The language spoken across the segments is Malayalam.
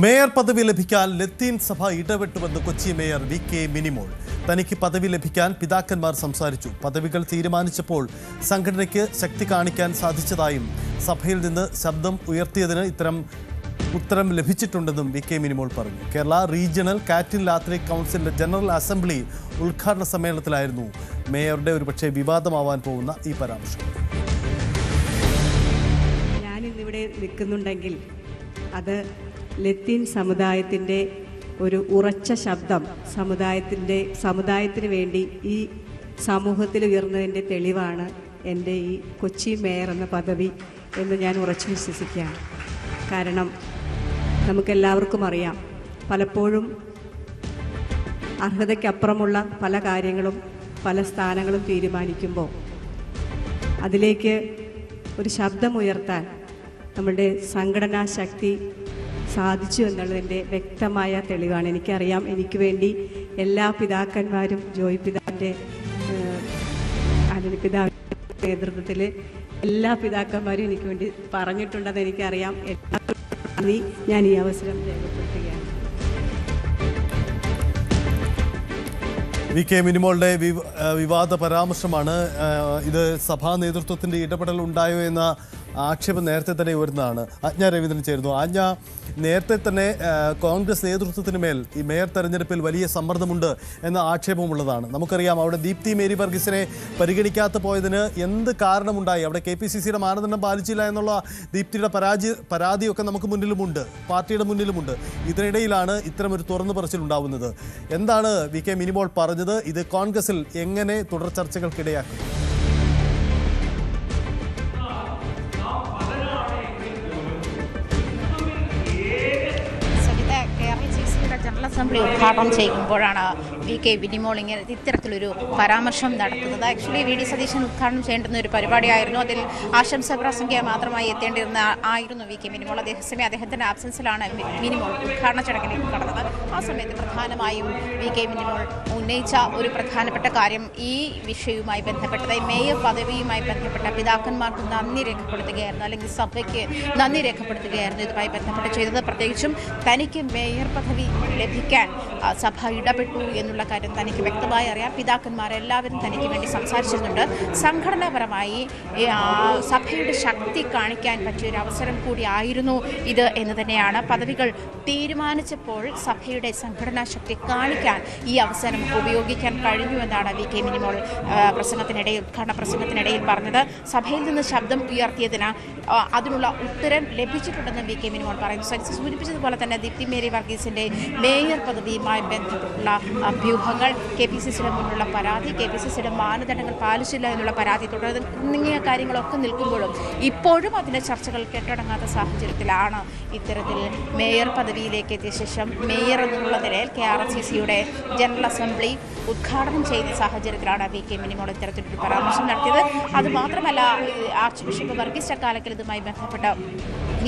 മേയർ പദവി ലഭിക്കാൻ ലത്തീൻ സഭ ഇടപെട്ടുവെന്ന് കൊച്ചി മേയർ വി.കെ. മിനിമോൾ. തനിക്ക് പദവി ലഭിക്കാൻ പിതാക്കന്മാർ സംസാരിച്ചു. പദവികൾ തീരുമാനിച്ചപ്പോൾ സംഘടനയ്ക്ക് ശക്തി കാണിക്കാൻ സാധിച്ചതായും സഭയിൽ നിന്ന് ശബ്ദം ഉയർത്തിയതിന് ഇത്തരം ഉത്തരം ലഭിച്ചിട്ടുണ്ടെന്നും വി.കെ. മിനിമോൾ പറഞ്ഞു. കേരള റീജിയണൽ കാറ്റിൻ ലാത്രിക് കൗൺസിലിന്റെ ജനറൽ അസംബ്ലി ഉദ്ഘാടന സമ്മേളനത്തിലായിരുന്നു മേയറുടെ ഒരുപക്ഷെ വിവാദമാവാൻ പോകുന്ന ഈ പരാമർശം. ഞാനിന്നിവിടെ നിൽക്കുന്നുണ്ടെങ്കിൽ അത് ലത്തീൻ സമുദായത്തിൻ്റെ ഒരു ഉറച്ച ശബ്ദം സമുദായത്തിന് വേണ്ടി ഈ സമൂഹത്തിൽ ഉയർന്നതിൻ്റെ തെളിവാണ് എൻ്റെ ഈ കൊച്ചി മേയർ എന്ന പദവി എന്ന് ഞാൻ ഉറച്ചു വിശ്വസിക്കുകയാണ്. കാരണം നമുക്കെല്ലാവർക്കും അറിയാം, പലപ്പോഴും അർഹതയ്ക്കപ്പുറമുള്ള പല കാര്യങ്ങളും പല സ്ഥാനങ്ങളും തീരുമാനിക്കുമ്പോൾ അതിലേക്ക് ഒരു ശബ്ദമുയർത്താൻ നമ്മളുടെ സംഘടനാ ശക്തി സാധിച്ചു എന്നുള്ളതിൻ്റെ വ്യക്തമായ തെളിവാണ്. എനിക്കറിയാം, എനിക്ക് വേണ്ടി എല്ലാ പിതാക്കന്മാരും ജോയ് പിതാവിൻ്റെ ആന്റണി പിതാവിൻ്റെ നേതൃത്വത്തിൽ എല്ലാ പിതാക്കന്മാരും എനിക്ക് വേണ്ടി പറഞ്ഞിട്ടുണ്ടെന്ന് എനിക്കറിയാം. ഞാൻ ഈ അവസരം രേഖപ്പെടുത്തുകയാണ്. വി.കെ. മിനിമോളുടെ വിവാദ പരാമർശമാണ് ഇത്. സഭാ നേതൃത്വത്തിൻ്റെ ഇടപെടൽ ഉണ്ടായോ എന്ന ആക്ഷേപം നേരത്തെ തന്നെ ഉയർന്നതാണ്. ആജ്ഞ രവീന്ദ്രൻ ചേരുന്നു. ആജ്ഞ, നേരത്തെ തന്നെ കോൺഗ്രസ് നേതൃത്വത്തിന് മേൽ ഈ മേയർ തെരഞ്ഞെടുപ്പിൽ വലിയ സമ്മർദ്ദമുണ്ട് എന്ന ആക്ഷേപമുള്ളതാണ്. നമുക്കറിയാം, അവിടെ ദീപ്തി മേരി വർഗീസിനെ പരിഗണിക്കാത്ത പോയതിന് എന്ത് കാരണമുണ്ടായി? അവിടെ KPCCയുടെ മാനദണ്ഡം പാലിച്ചില്ല എന്നുള്ള ദീപ്തിയുടെ പരാതിയൊക്കെ നമുക്ക് മുന്നിലുമുണ്ട്, പാർട്ടിയുടെ മുന്നിലുമുണ്ട്. ഇതിനിടയിലാണ് ഇത്തരമൊരു തുറന്നു പറച്ചിൽ ഉണ്ടാവുന്നത്. എന്താണ് വി.കെ. മിനിമോൾ പറഞ്ഞത്? ഇത് കോൺഗ്രസിൽ എങ്ങനെ തുടർ ചർച്ചകൾക്കിടയാക്കും? ജനറൽ അസംബ്ലി ഉദ്ഘാടനം ചെയ്യുമ്പോഴാണ് വി.കെ. മിനിമോൾ ഇത്തരത്തിലൊരു പരാമർശം നടത്തുന്നത്. Actually VD. സതീശൻ ഉദ്ഘാടനം ചെയ്യേണ്ടുന്ന ഒരു പരിപാടിയായിരുന്നു. അതിൽ ആശംസാ പ്രസംഗം മാത്രമായി എത്തേണ്ടിരുന്ന ആയിരുന്നു വി.കെ. മിനിമോൾ. അതേസമയം അദ്ദേഹത്തിൻ്റെ ആബ്സൻസിലാണ് മിനിമോൾ ഉദ്ഘാടന ചടങ്ങിലേക്ക് കടന്നത്. ആ സമയത്ത് പ്രധാനമായും വി.കെ. മിനിമോൾ ഉന്നയിച്ച ഒരു പ്രധാനപ്പെട്ട കാര്യം ഈ വിഷയവുമായി ബന്ധപ്പെട്ടത് മേയർ പദവിയുമായി ബന്ധപ്പെട്ട പിതാക്കന്മാർക്ക് നന്ദി രേഖപ്പെടുത്തുകയായിരുന്നു, അല്ലെങ്കിൽ സഭയ്ക്ക് നന്ദി രേഖപ്പെടുത്തുകയായിരുന്നു ഇതുമായി ബന്ധപ്പെട്ട് ചെയ്തത്. പ്രത്യേകിച്ചും തനിക്ക് മേയർ പദവി ലഭിക്കാൻ സഭ ഇടപെട്ടു എന്നുള്ള കാര്യം തനിക്ക് വ്യക്തമായി അറിയാം. പിതാക്കന്മാരെല്ലാവരും തനിക്ക് വേണ്ടി സംസാരിച്ചിരുന്നുണ്ട്. സംഘടനാപരമായി സഭയുടെ ശക്തി കാണിക്കാൻ പറ്റിയൊരു അവസരം കൂടിയായിരുന്നു ഇത് എന്ന് തന്നെയാണ്. പദവികൾ തീരുമാനിച്ചപ്പോൾ സഭയുടെ സംഘടനാ ശക്തി കാണിക്കാൻ ഈ അവസരം ഉപയോഗിക്കാൻ കഴിഞ്ഞുവെന്നാണ് വി.കെ. മിനിമോൾ ഉദ്ഘാടന പ്രസംഗത്തിനിടയിൽ പറഞ്ഞത്. സഭയിൽ നിന്ന് ശബ്ദം ഉയർത്തിയതിന് അതിനുള്ള ഉത്തരം ലഭിച്ചിട്ടുണ്ടെന്ന് വി.കെ. മിനിമോൾ പറയുന്നു. സൂചിപ്പിച്ചതുപോലെ തന്നെ ദീപ്തി മേരി വർഗീസിൻ്റെ മേയർ പദവിയുമായി ബന്ധപ്പെട്ടുള്ള അഭ്യൂഹങ്ങൾ, KPCCയുടെ മുന്നിലുള്ള പരാതി, KPCCയുടെ മാനദണ്ഡങ്ങൾ പാലിച്ചില്ല എന്നുള്ള പരാതി തുടങ്ങിയ കാര്യങ്ങളൊക്കെ നിൽക്കുമ്പോഴും ഇപ്പോഴും അതിൻ്റെ ചർച്ചകൾ കെട്ടടങ്ങാത്ത സാഹചര്യത്തിലാണ് ഇത്തരത്തിൽ മേയർ പദവിയിലേക്ക് എത്തിയ ശേഷം മേയർ എന്നുള്ള നിലയിൽ KRCCയുടെ ജനറൽ അസംബ്ലി ഉദ്ഘാടനം ചെയ്യുന്ന സാഹചര്യത്തിലാണ് വി.കെ. മിനിമോൾ ഇത്തരത്തിലൊരു പരാമർശം നടത്തിയത്. അതുമാത്രമല്ല, ആർച്ച് ബിഷപ്പ് വർഗീസ് ചക്കാലക്കൽ ഇതുമായി ബന്ധപ്പെട്ട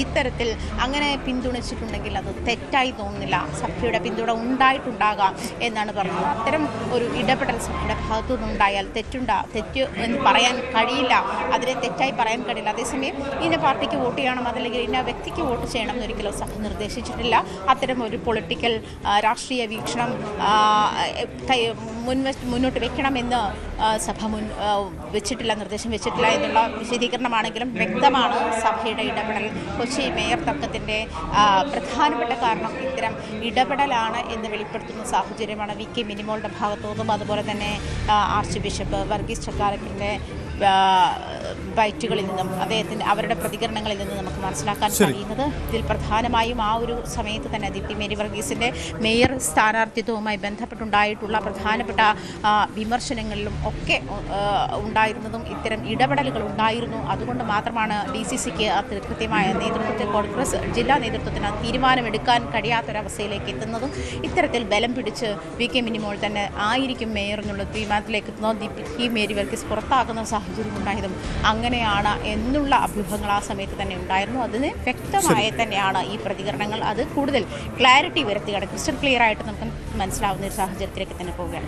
ഇത്തരത്തിൽ അങ്ങനെ പിന്തുണച്ചിട്ടുണ്ടെങ്കിൽ അത് തെറ്റായി തോന്നുന്നില്ല, സഭയുടെ പിന്തുണ ഉണ്ടായിട്ടുണ്ടാകാം എന്നാണ് പറഞ്ഞത്. അത്തരം ഒരു ഇടപെടൽ സഭയുടെ ഭാഗത്തു നിന്നുണ്ടായാൽ തെറ്റ് എന്ന് പറയാൻ കഴിയില്ല, അതിനെ തെറ്റായി പറയാൻ കഴിയില്ല. അതേസമയം ഇന്ന പാർട്ടിക്ക് വോട്ട് ചെയ്യണം, അതല്ലെങ്കിൽ ഇന്ന വ്യക്തിക്ക് വോട്ട് ചെയ്യണം എന്നൊരിക്കലും സഭ നിർദ്ദേശിച്ചിട്ടില്ല. അത്തരം ഒരു പൊളിറ്റിക്കൽ രാഷ്ട്രീയ വീക്ഷണം മുന്നോട്ട് വെക്കണമെന്ന് സഭ നിർദ്ദേശം വെച്ചിട്ടില്ല എന്നുള്ള വിശദീകരണമാണെങ്കിലും വ്യക്തമാണ് സഭയുടെ ഇടപെടൽ. കൊച്ചി മേയർ തർക്കത്തിൻ്റെ പ്രധാനപ്പെട്ട കാരണം ഇത്തരം ഇടപെടലാണ് എന്ന് വെളിപ്പെടുത്തുന്ന സാഹചര്യമാണ് വി.കെ. മിനിമോളുടെ ഭാഗത്തുനിന്നും അതുപോലെ തന്നെ ആർച്ച് ബിഷപ്പ് വർഗീസ് ചക്കാലക്കലിൻ്റെ ബൈറ്റുകളിൽ നിന്നും അവരുടെ പ്രതികരണങ്ങളിൽ നിന്ന് നമുക്ക് മനസ്സിലാക്കാൻ കഴിയുന്നത്. ഇതിൽ പ്രധാനമായും ആ ഒരു സമയത്ത് തന്നെ ദീപ്തി മേരി വർഗീസിൻ്റെ മേയർ സ്ഥാനാർത്ഥിത്വവുമായി ബന്ധപ്പെട്ടുണ്ടായിട്ടുള്ള പ്രധാനപ്പെട്ട വിമർശനങ്ങളിലും ഒക്കെ ഉണ്ടായിരുന്നതും ഇത്തരം ഇടപെടലുകൾ ഉണ്ടായിരുന്നു. അതുകൊണ്ട് മാത്രമാണ് DCCക്ക് കൃത്യമായ നേതൃത്വത്തിൽ കോൺഗ്രസ് ജില്ലാ നേതൃത്വത്തിന് തീരുമാനമെടുക്കാൻ കഴിയാത്തൊരവസ്ഥയിലേക്ക് എത്തുന്നതും ഇത്തരത്തിൽ ബലം പിടിച്ച് വി.കെ. മിനിമോൾ തന്നെ ആയിരിക്കും മേയർ എന്നുള്ള തീരുമാനത്തിലേക്ക് എത്തുന്നതും ദീപ്തി മേരി വർഗീസ് പുറത്താക്കുന്ന സാഹചര്യം ഉണ്ടായതും അങ്ങനെയാണ് എന്നുള്ള അഭ്യൂഹങ്ങൾ ആ സമയത്ത് തന്നെ ഉണ്ടായിരുന്നു. അതിന് വ്യക്തമായി തന്നെയാണ് ഈ പ്രതികരണങ്ങൾ. അത് കൂടുതൽ ക്ലാരിറ്റി വരുത്തുകയാണ്, ക്രിസ്റ്റൽ ക്ലിയർ ആയിട്ട് നമുക്ക് മനസ്സിലാവുന്ന ഒരു സാഹചര്യത്തിലേക്ക് തന്നെ പോവുകയാണ്.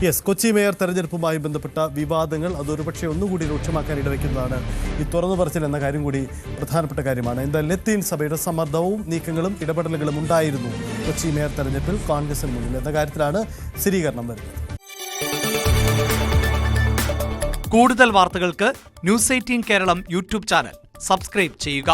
യെസ്, കൊച്ചി മേയർ തെരഞ്ഞെടുപ്പുമായി ബന്ധപ്പെട്ട വിവാദങ്ങൾ അതൊരുപക്ഷെ ഒന്നുകൂടി രൂക്ഷമാക്കാൻ ഇടവയ്ക്കുന്നതാണ് ഈ തുറന്നു പറച്ചിൽ എന്ന കാര്യം കൂടി പ്രധാനപ്പെട്ട കാര്യമാണ്. എന്തായാലും ലത്തീൻ സഭയുടെ സമ്മർദ്ദവും നീക്കങ്ങളും ഇടപെടലുകളും ഉണ്ടായിരുന്നു കൊച്ചി മേയർ തെരഞ്ഞെടുപ്പിൽ കോൺഗ്രസിന് മുന്നിൽ എന്ന കാര്യത്തിലാണ് സ്ഥിരീകരണം വരുന്നത്. കൂടുതൽ വാർത്തകൾക്ക് News 18 Keralam YouTube channel subscribe ചെയ്യുക.